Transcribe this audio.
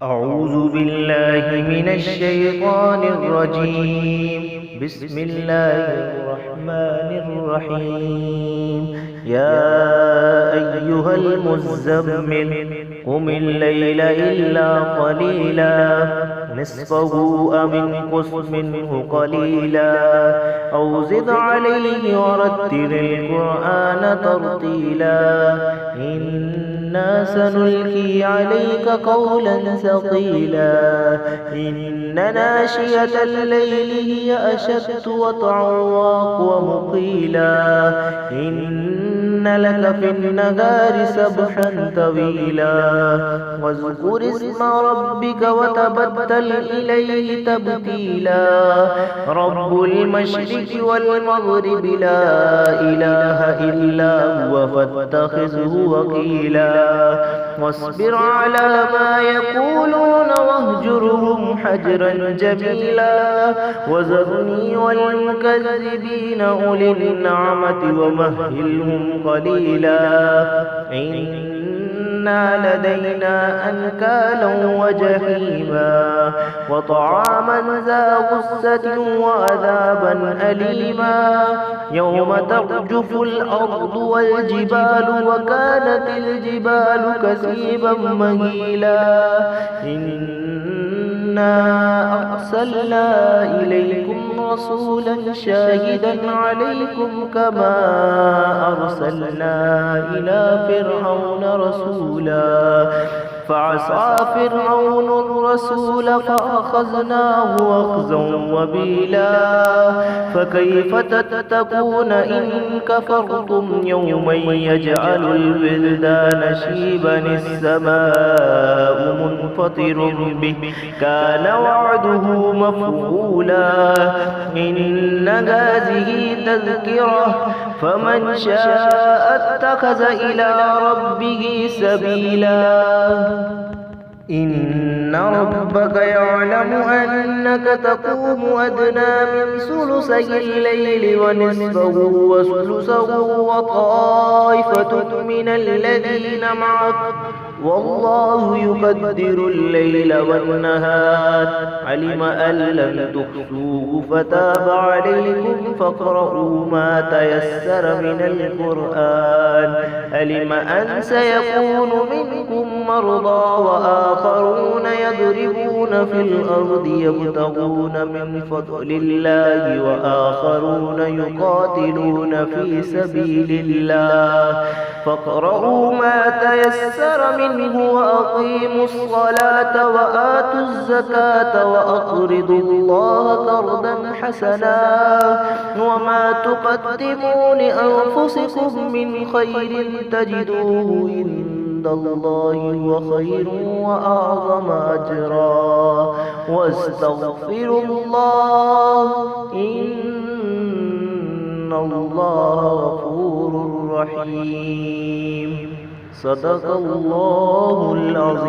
أعوذ بالله من الشيطان الرجيم. بسم الله الرحمن الرحيم. يا أيها المزمل قم الليل إلا قليلا نصفه أو انقص منه قليلا أو زد عليه ورتل القرآن ترتيلا إنا سنلقي عليك قولا ثقيلا إن ناشئة الليل هي أشد وطئا وأقوم قيلا إن لك في النهار سبحا طويلا واذكر اسم ربك وتبتل إليه تبتيلا رب المشرق والمغرب لا إله إلا هو فاتخذه وكيلا واصبر على ما يقولون واهجرهم حجرا جميلا وذرني والمكذبين أولي النعمة ومهلهم قليلا إنا لدينا أنكالا وجحيما وطعاما ذا غصة وعذابا أليما يوم ترجف الأرض والجبال وكانت الجبال كثيبا مهيلا إنا أرسلنا إليكم رسولا شاهدا عليكم كما أرسلنا إلى فرعون رسولا فعصى فرعون الرسول فأخذناه أخذا وبيلا فكيف تتقون إن كفرتم يوما يجعل الولدان شيبا السماء منفطر به كان وعده مفعولا إن هذه تذكرة فمن شاء اتخذ إلى ربه سبيلا إن ربك يعلم أنك تقوم أدنى من ثلثي الليل ونصفه وثلثه وطائفة من الذين معك والله يقدر الليل والنهار علم أن لن تحصوه فتاب عليكم فاقرؤوا ما تيسر من القرآن علم أن سيكون منكم مرضى وآخرون يضربون في الأرض يبتغون من فضل الله وآخرون يقاتلون في سبيل الله فاقرؤوا ما تيسر منه وأقيموا الصلاة وآتوا الزكاة وأقرضوا الله قرضا حسنا وما تقدموا لأنفسكم من خير تجدوه عند الله هو خير وأعظم أجرا واستغفروا الله إن الله غفور رحيم. صدق الله العظيم.